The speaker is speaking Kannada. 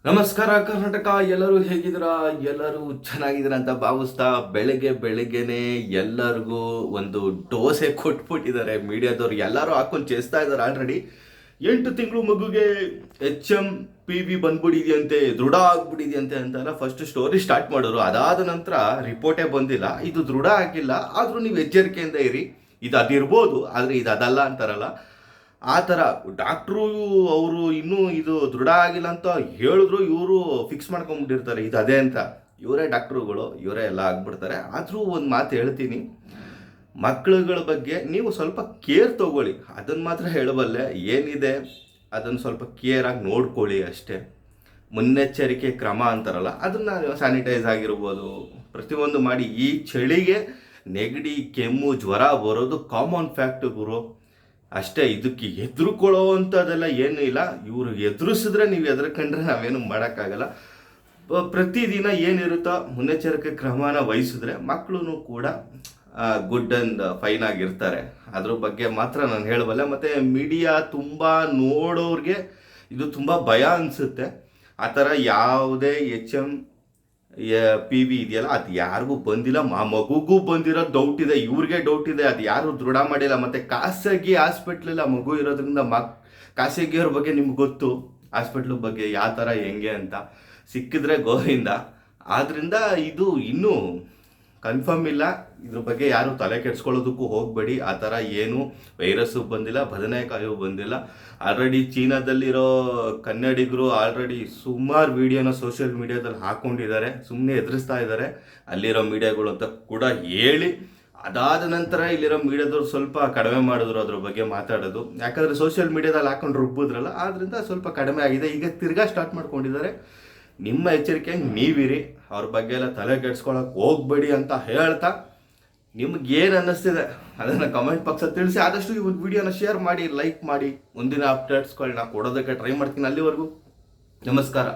ನಮಸ್ಕಾರ ಕರ್ನಾಟಕ. ಎಲ್ಲರೂ ಹೇಗಿದ್ದೀರಾ? ಎಲ್ಲರೂ ಚೆನ್ನಾಗಿದ್ದೀರಾ ಅಂತ ಭಾವಿಸ್ತಾ ಬೆಳಗ್ಗೆನೆ ಎಲ್ಲರಿಗೂ ಒಂದು ಡೋಸೆ ಕೊಟ್ಬಿಟ್ಟಿದ್ದಾರೆ ಮೀಡಿಯಾದವ್ರು. ಎಲ್ಲರೂ ಹಾಕೊಂಡು చేಸ್ತಾ ಇದ್ದಾರೆ. ಆಲ್ರೆಡಿ 8 ತಿಂಗಳು ಮಗುಗೆ HMPV ಬಂದ್ಬಿಟ್ಟಿದೆಯಂತೆ, ದೃಢ ಆಗ್ಬಿಟ್ಟಿದೆಯಂತೆ ಅಂತೆಲ್ಲ ಫಸ್ಟ್ ಸ್ಟೋರಿ ಸ್ಟಾರ್ಟ್ ಮಾಡೋರು. ಅದಾದ ನಂತರ ರಿಪೋರ್ಟೇ ಬಂದಿಲ್ಲ, ಇದು ದೃಢ ಆಗಿಲ್ಲ, ಆದರೂ ನೀವು ಎಚ್ಚರಿಕೆಯಿಂದ ಇರಿ, ಇದು ಅದಿರ್ಬೋದು ಆದರೆ ಇದು ಅದಲ್ಲ ಅಂತಾರಲ್ಲ, ಆ ಥರ ಡಾಕ್ಟ್ರು ಅವರು ಇನ್ನೂ ಇದು ದೃಢ ಆಗಿಲ್ಲ ಅಂತ ಹೇಳಿದ್ರು, ಇವರು ಫಿಕ್ಸ್ ಮಾಡ್ಕೊಂಡ್ಬಿಟ್ಟಿರ್ತಾರೆ ಇದು ಅದೇ ಅಂತ. ಇವರೇ ಡಾಕ್ಟ್ರುಗಳು, ಇವರೇ ಎಲ್ಲ ಆಗ್ಬಿಡ್ತಾರೆ. ಆದರೂ ಒಂದು ಮಾತು ಹೇಳ್ತೀನಿ, ಮಕ್ಕಳುಗಳ ಬಗ್ಗೆ ನೀವು ಸ್ವಲ್ಪ ಕೇರ್ ತಗೊಳ್ಳಿ, ಅದನ್ನು ಮಾತ್ರ ಹೇಳಬಲ್ಲೆ. ಏನಿದೆ ಅದನ್ನು ಸ್ವಲ್ಪ ಕೇರಾಗಿ ನೋಡ್ಕೊಳ್ಳಿ ಅಷ್ಟೇ. ಮುನ್ನೆಚ್ಚರಿಕೆ ಕ್ರಮ ಅಂತಾರಲ್ಲ, ಅದನ್ನು ಸ್ಯಾನಿಟೈಸ್ ಆಗಿರ್ಬೋದು, ಪ್ರತಿಯೊಂದು ಮಾಡಿ. ಈ ಚಳಿಗೆ ನೆಗಡಿ, ಕೆಮ್ಮು, ಜ್ವರ ಬರೋದು ಕಾಮನ್ ಫ್ಯಾಕ್ಟ್ ಗುರು, ಅಷ್ಟೇ. ಇದಕ್ಕೆ ಹೆದರ್ಕೊಳ್ಳೋ ಅಂಥದ್ದೆಲ್ಲ ಏನೂ ಇಲ್ಲ. ಇವರು ಎದುರಿಸಿದ್ರೆ ನೀವು ಎದುರ್ಕೊಂಡ್ರೆ ನಾವೇನು ಮಾಡೋಕ್ಕಾಗಲ್ಲ. ಪ್ರತಿದಿನ ಏನಿರುತ್ತೋ ಮುನ್ನೆಚ್ಚರಿಕೆ ಕ್ರಮನ ವಹಿಸಿದ್ರೆ ಮಕ್ಕಳು ಕೂಡ ಗುಡ್ ಆ್ಯಂಡ್ ಫೈನ್ ಆಗಿರ್ತಾರೆ. ಅದ್ರ ಬಗ್ಗೆ ಮಾತ್ರ ನಾನು ಹೇಳಬಲ್ಲೆ. ಮತ್ತು ಮೀಡಿಯಾ ತುಂಬ ನೋಡೋರಿಗೆ ಇದು ತುಂಬ ಭಯ ಅನಿಸುತ್ತೆ. ಆ ಥರ ಯಾವುದೇ HMPV ಇದೆಯಲ್ಲ, ಅದು ಯಾರಿಗೂ ಬಂದಿಲ್ಲ. ಮಗುಗೂ ಬಂದಿರೋ ಡೌಟ್ ಇದೆ, ಇವ್ರಿಗೆ ಡೌಟ್ ಇದೆ, ಅದು ಯಾರು ದೃಢ ಮಾಡಿಲ್ಲ. ಮತ್ತು ಖಾಸಗಿ ಹಾಸ್ಪಿಟ್ಲಲ್ಲಿ ಆ ಮಗು ಇರೋದ್ರಿಂದ ಖಾಸಗಿಯವ್ರ ಬಗ್ಗೆ ನಿಮ್ಗೆ ಗೊತ್ತು, ಹಾಸ್ಪಿಟ್ಲ್ ಬಗ್ಗೆ ಯಾವ ಥರ ಹೆಂಗೆ ಅಂತ. ಸಿಕ್ಕಿದ್ರೆ ಗೋವಿಂದ. ಆದ್ದರಿಂದ ಇದು ಇನ್ನೂ ಕನ್ಫರ್ಮ್ ಇಲ್ಲ. ಇದ್ರ ಬಗ್ಗೆ ಯಾರು ತಲೆ ಕೆಡಿಸ್ಕೊಳ್ಳೋದಕ್ಕೂ ಹೋಗಬೇಡಿ. ಆ ಥರ ಏನು ವೈರಸ್ಸು ಬಂದಿಲ್ಲ, ಬದನೆಕಾಯಿಯೂ ಬಂದಿಲ್ಲ. ಆಲ್ರೆಡಿ ಚೀನಾದಲ್ಲಿರೋ ಕನ್ನಡಿಗರು ಆಲ್ರೆಡಿ ಸುಮಾರು ವೀಡಿಯೋನ ಸೋಷಿಯಲ್ ಮೀಡಿಯಾದಲ್ಲಿ ಹಾಕ್ಕೊಂಡಿದ್ದಾರೆ, ಸುಮ್ಮನೆ ಎದುರಿಸ್ತಾ ಇದ್ದಾರೆ ಅಲ್ಲಿರೋ ಮೀಡಿಯಾಗಳು ಅಂತ ಕೂಡ ಹೇಳಿ. ಅದಾದ ನಂತರ ಇಲ್ಲಿರೋ ಮೀಡಿಯಾದವ್ರು ಸ್ವಲ್ಪ ಕಡಿಮೆ ಮಾಡಿದ್ರು ಅದ್ರ ಬಗ್ಗೆ ಮಾತಾಡೋದು. ಯಾಕಂದರೆ ಸೋಷಿಯಲ್ ಮೀಡಿಯಾದಲ್ಲಿ ಹಾಕೊಂಡು ರುಬ್ಬಿದ್ರಲ್ಲ, ಆದ್ದರಿಂದ ಸ್ವಲ್ಪ ಕಡಿಮೆ ಆಗಿದೆ. ಈಗ ತಿರ್ಗಾ ಸ್ಟಾರ್ಟ್ ಮಾಡ್ಕೊಂಡಿದ್ದಾರೆ. ನಿಮ್ಮ ಎಚ್ಚರಿಕೆ ನೀವಿರಿ, ಅವ್ರ ಬಗ್ಗೆ ಎಲ್ಲ ತಲೆ ಕೆಡ್ಸ್ಕೊಳಕ್ಕೆ ಹೋಗ್ಬೇಡಿ ಅಂತ ಹೇಳ್ತಾ, ನಿಮ್ಗೆ ಏನು ಅನ್ನಿಸ್ತಿದೆ ಅದನ್ನು ಕಮೆಂಟ್ ಬಾಕ್ಸಲ್ಲಿ ತಿಳಿಸಿ. ಆದಷ್ಟು ಈ ಒಂದು ವಿಡಿಯೋನ ಶೇರ್ ಮಾಡಿ, ಲೈಕ್ ಮಾಡಿ. ಮುಂದಿನ ಅಪ್ಡೇಟ್ಸ್ಗಳನ್ನ ಕೊಡೋದಕ್ಕೆ ಟ್ರೈ ಮಾಡ್ತೀನಿ. ಅಲ್ಲಿವರೆಗೂ ನಮಸ್ಕಾರ.